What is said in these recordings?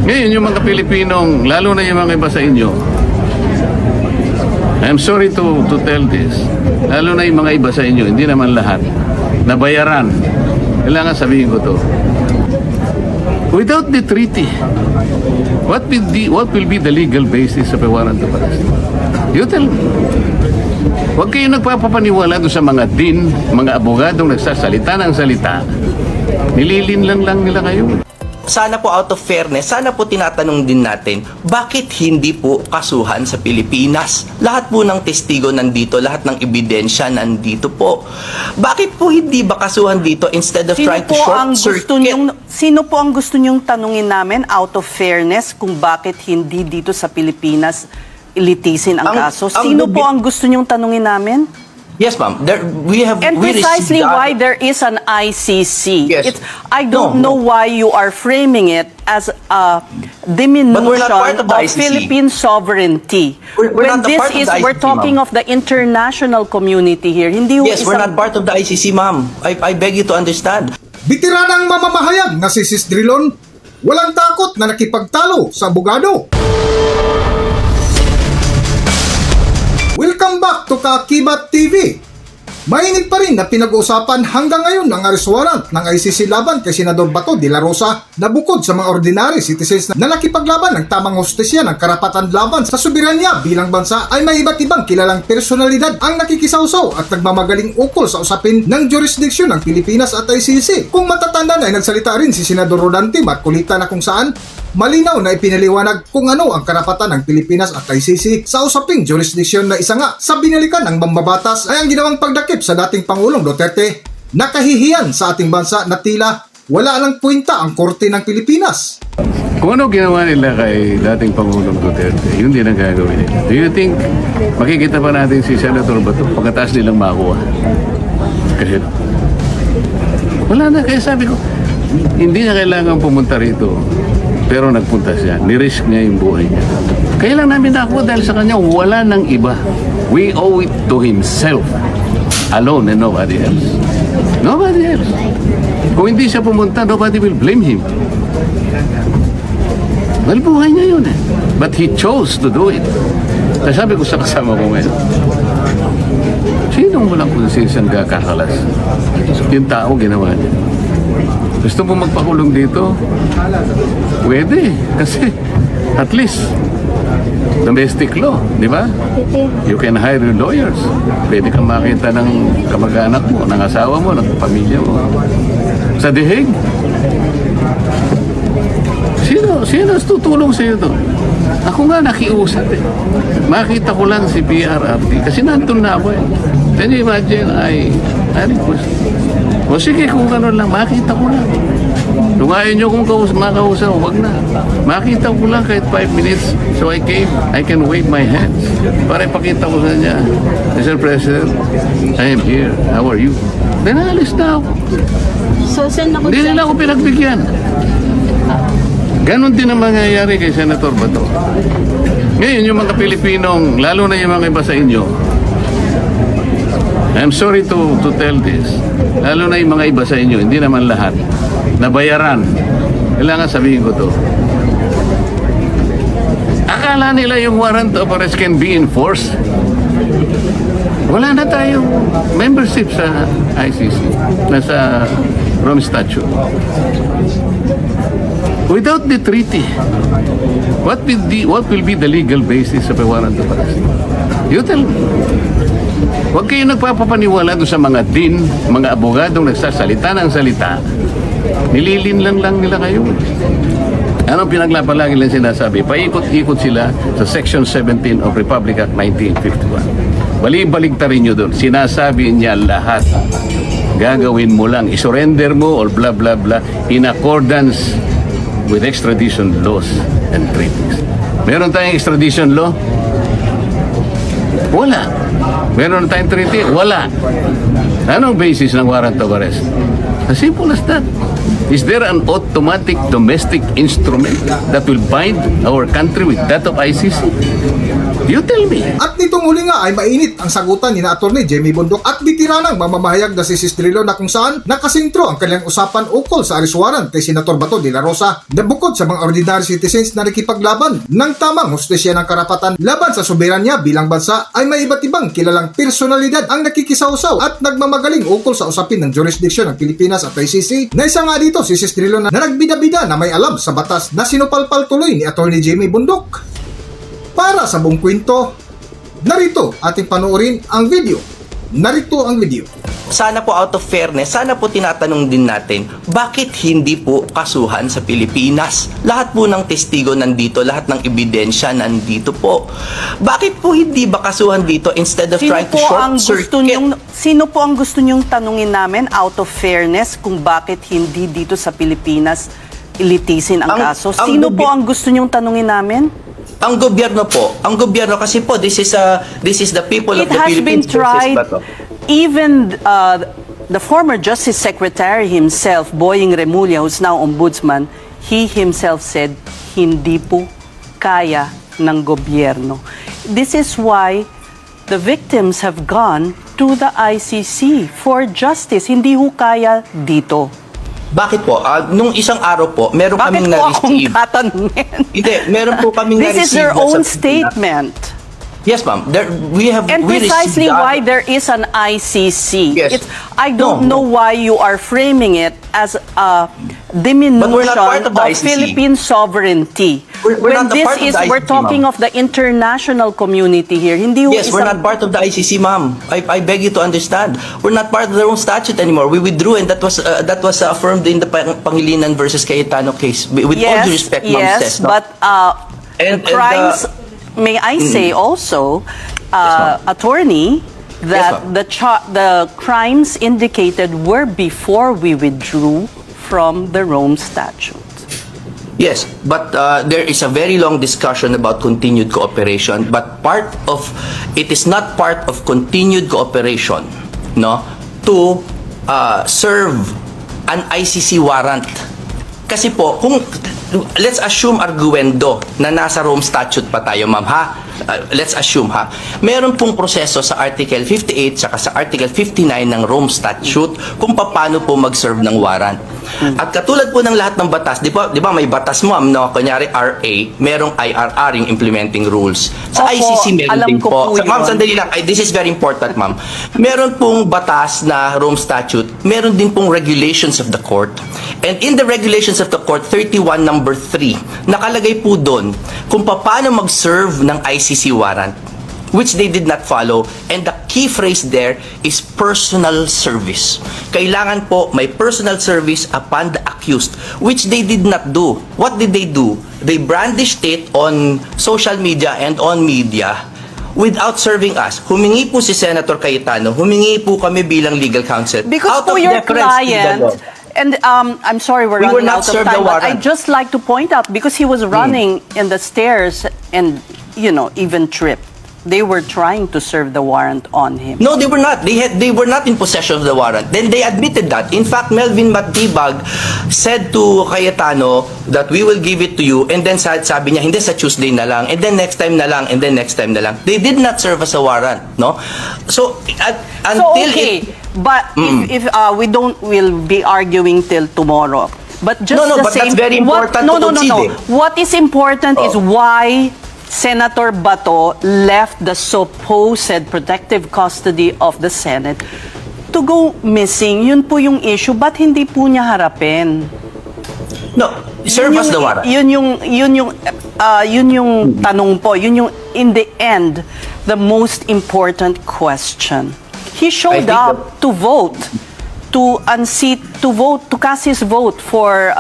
Ngayon, yung mga Pilipinong, lalo na yung mga iba sa inyo, I'm sorry to tell this, lalo na yung mga iba sa inyo, hindi naman lahat, nabayaran. Kailangan sabihin ko to. Without the treaty, what will be the legal basis of a warrant of arrest? You tell me. Huwag kayo nagpapapaniwala doon sa mga din, mga abogadong nagsasalita ng salita. Nililinlang lang nila kayo. Sana po out of fairness, sana po tinatanong din natin, bakit hindi po kasuhan sa Pilipinas? Lahat po ng testigo nandito, lahat ng ebidensya nandito po. Bakit po hindi ba kasuhan dito instead of trying to short circuit? Sino po ang gusto nyong tanungin namin out of fairness kung bakit hindi dito sa Pilipinas ilitisin ang kaso? Sino po ang gusto nyong tanungin namin? Yes, ma'am. And precisely why there is an ICC. Yes. I don't know why you are framing it as a diminution of Philippine sovereignty. We're not part of the ICC, we're talking of the international community here. Hindi Yes, we're not part of the ICC, ma'am. I beg you to understand. Bitiranang mamamahayag na si Sis Drilon, walang takot na nakipagtalo sa abogado. Welcome back to Kaakibat TV. Mainit pa rin na pinag-uusapan hanggang ngayon ang arrest warrant ng ICC laban kay Senador Bato de la Rosa na bukod sa mga ordinary citizens na nakipaglaban ng tamang hustisya ng karapatan laban sa soberanya bilang bansa ay may iba't ibang kilalang personalidad ang nakikisawsaw at nagmamagaling ukol sa usapin ng jurisdiksyon ng Pilipinas at ICC. Kung matatandaan ay nagsalita rin si Senador Rodante Marcolita na kung saan malinaw na ipinaliwanag kung ano ang karapatan ng Pilipinas at ICC sa usaping jurisdiksyon na isa nga sa binalikan ng mambabatas ay ang ginawang pagdakip sa dating Pangulong Duterte na kahihiyan sa ating bansa na tila wala lang puwenta ang korte ng Pilipinas. Kung ano ginawa nila kay dating Pangulong Duterte, yun din ang gagawin nila. Do you think makikita pa natin si Senator Bato pagkatapos nilang makuha? Kasi wala na. Kaya sabi ko, hindi na kailangan pumunta rito. Pero nagpunta siya. Nirisk niya yung buhay niya. Kaya lang namin nakuha dahil sa kanya wala nang iba. We owe it to himself alone and nobody else. Nobody else. Kung hindi siya pumunta, nobody will blame him. Well, buhay niya yun eh. But he chose to do it. Kaya sabi ko sa kasama ko ngayon, sinong walang konsensiyang kakakalas? Yung tao ginawa niya. Gusto mo magpakulong dito? Pwede. Kasi at least domestic law, di ba? You can hire your lawyers. Pwede kang makita ng kamag-anak mo, ng asawa mo, ng pamilya mo. Sa dihig. Sino tutulong sa iyo doon? Ako nga nakiusap eh. Makita ko lang si PRRT kasi nandun na ako eh. Can you imagine, I request. O sige, kung gano'n lang, makita ko lang. Kung ayaw nyo kung makausap, wag na. Makita ko lang kahit 5 minutes. So I can wave my hands. Para ipakita ko sa niya, Mr. President, I am here. How are you? Then alis na ako. Hindi nila ako pinagbigyan. Ganon din ang mangyayari kay Senator Bato. Ngayon, yung mga Pilipinong, lalo na yung mga iba sa inyo, I'm sorry to tell this, lalo na yung mga iba sa inyo, hindi naman lahat, nabayaran. Kailangan sabihin ko to. Akala nila yung warrant of arrest can be enforced. Wala na tayong membership sa ICC, nasa Rome Statute. Without the treaty, what will be the legal basis of a warrant of arrest? You tell me. Huwag kayo nagpapapaniwala doon sa mga din, mga abogadong nagsasalita ng salita. Nililinlang lang nila kayo. Anong pinaglapalagi lang sinasabi? Paikot-ikot sila sa Section 17 of Republic Act 1951. Bali-baligtarin nyo doon. Sinasabi niya lahat. Gagawin mo lang. Isurrender mo or blah blah blah in accordance with extradition laws and treaties. Meron tayong extradition law? Wala. Meron tayong treaty? Wala. Anong basis ng warrant of arrest? As simple as that. Is there an automatic domestic instrument that will bind our country with that of ICC? You tell me. At nitong huli nga ay mainit ang sagutan ni na Atty. Jamie Bundok at bitiranang mamamahayag na si Sistrillo na kung saan nakasentro ang kanilang usapan ukol sa arrest warrant kay Senator Bato de la Rosa na bukod sa mga ordinary citizens na nakipaglaban ng tamang hustisya ng karapatan laban sa soberanya bilang bansa ay may iba't ibang kilalang personalidad ang nakikisawsaw at nagmamagaling ukol sa usapin ng jurisdiction ng Pilipinas at ICC na isa nga dito si Sistrillo na nagbida-bida na may alam sa batas na sinupalpal tuloy ni Atty. Jamie Bundok. Para sa buong kwento, narito ating panoorin ang video. Narito ang video. Sana po out of fairness, sana po tinatanong din natin, bakit hindi po kasuhan sa Pilipinas? Lahat po ng testigo nandito, lahat ng ebidensya nandito po. Bakit po hindi ba kasuhan dito instead of trying to short circuit? Sino po ang gusto niyong tanungin namin out of fairness kung bakit hindi dito sa Pilipinas ilitisin ang kaso? Sino po ang gusto niyong tanungin namin? Ang gobyerno po, kasi po this is the people of It the has been Philippines tried. versus Bato. Even the former Justice Secretary himself, Boying Remulla, who's now ombudsman, he himself said, hindi po kaya ng gobyerno. This is why the victims have gone to the ICC for justice. Hindi ho kaya dito. Bakit po? Nung isang araw po, meron Bakit kaming po akong na-receive. tatanungin? Hindi, meron po kaming This is na-receive their na own sa- statement. Yes, ma'am. And We precisely received the- why there is an ICC. Yes. I don't know why you are framing it as a diminution But we're not part of the ICC. Philippine sovereignty. We're not the part of the We're ICC, talking ma'am. of the international community here. Hindi ho Yes, we're not part of the ICC, ma'am. I beg you to understand. We're not part of their own statute anymore. We withdrew, and that was affirmed in the Pangilinan versus Cayetano case. With all due respect, ma'am, yes, says, no? but And- the crimes, may I say also, ma'am. attorney, that ma'am. the crimes indicated were before we withdrew from the Rome Statute. Yes, but there is a very long discussion about continued cooperation. But it is not part of continued cooperation, no, to serve an ICC warrant. Kasi po, let's assume arguendo na nasa Rome Statute pa tayo, ma'am, ha? Let's assume, ha? Meron pong proseso sa Article 58 saka sa Article 59 ng Rome Statute kung paano po mag-serve ng warrant. At katulad po ng lahat ng batas, di ba may batas mo, no? Kunyari RA, merong IRR, yung implementing rules. Sa Opo, ICC meron alam din ko po. po Ma'am, yun. sandali lang. This is very important, ma'am. Meron pong batas na Rome Statute, meron din pong regulations of the court. And in the regulations of the court, 31 number 3, nakalagay po doon kung paano mag-serve ng ICC warrant, which they did not follow. And the key phrase there is personal service. Kailangan po may personal service upon the accused, which they did not do. What did they do? They brandished it on social media and on media without serving us. Humingi po si Senator Cayetano, humingi po kami bilang legal counsel. Because out po of your deference to the client, law. and I'm sorry we're We were running not out of served the time, but warrant. I'd just like to point out, because he was running in the stairs and, even tripped. They were trying to serve the warrant on him. No, they were not. They were not in possession of the warrant. Then they admitted that. In fact, Melvin Matibag said to Cayetano that we will give it to you, and then sabi niya, hindi, sa Tuesday na lang, and then next time na lang, and then next time na lang. They did not serve as a warrant, no? So until okay, but if we'll be arguing till tomorrow. But just No, the but same, that's very important no, to concede, eh. What is important is why Senator Bato left the supposed protective custody of the Senate to go missing. Yun po yung issue. Ba't hindi po niya harapin? No, serve as the warrant. Yun yung tanong po. Yun yung, in the end, the most important question. He showed I think up to vote, to unseat, to cast his vote for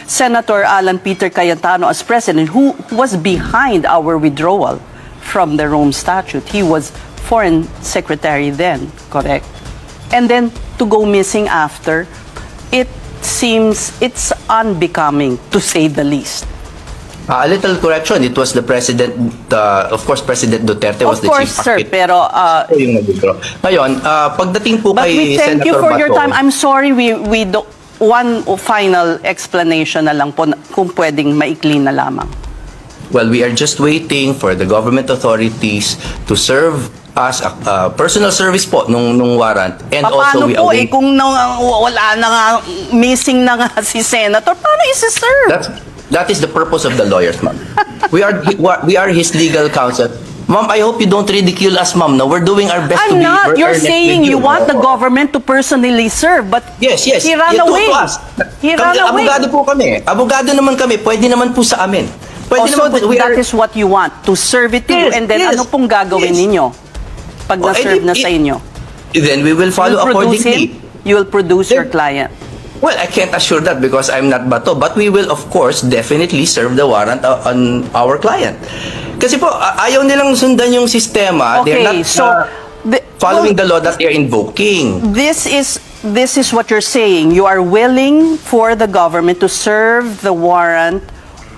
Senator Alan Peter Cayetano as president, who was behind our withdrawal from the Rome Statute. He was foreign secretary then, correct? And then to go missing after, it seems it's unbecoming, to say the least. A little correction, it was the president, of course, President Duterte was Of the course, chief sir, architect. pero Ito yung nag-withdraw. Ngayon, pagdating po but kay we thank Senator you for your Bato, time. I'm sorry we don't one final explanation na lang po kung pwedeng maikli na lamang. Well, we are just waiting for the government authorities to serve us a personal service po nung warrant. And also Paano we po await... kung wala na nga, missing na nga si Senator, paano isi-serve? That is the purpose of the lawyers, ma'am. We are his legal counsel. Ma'am, I hope you don't ridicule us, ma'am. No, we're doing our best to I'm be not. You're earnest saying with you want the government to personally serve, but Yes. he ran You away. to us. He ran away. Abogado po kami. Abogado naman kami. Pwede naman po sa amin. Pwede So naman po. that is what you want, to serve it to you, Yes, and then yes, ano pong gagawin yes. ninyo pag Oh, na-serve na it- sa inyo? Then we will follow You'll produce accordingly. him? You will produce your client. Well, I can't assure that because I'm not Bato, but we will of course definitely serve the warrant on our client. Kasi po, ayaw nilang sundan yung sistema. They're Okay, not so following the law that they're invoking. this is what you're saying. You are willing for the government to serve the warrant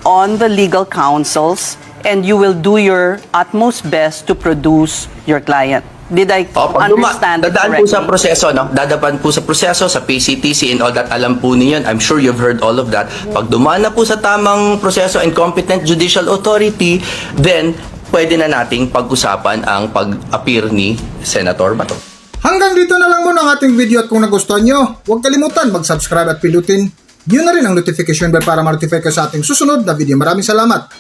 on the legal counsels, and you will do your utmost best to produce your client. Did I understand it dadaan po sa correctly? proseso, no? Dadapan po sa proseso, sa PCTC and all that. Alam po niyo, I'm sure you've heard all of that. Pag dumaan na po sa tamang proseso and competent judicial authority, then pwede na nating pag-usapan ang pag-appear ni Senator Bato. Hanggang dito na lang muna ang ating video at kung nagustuhan nyo, huwag kalimutan mag-subscribe at pilutin yun na rin ang notification bell para ma-notify ka sa ating susunod na video. Maraming salamat!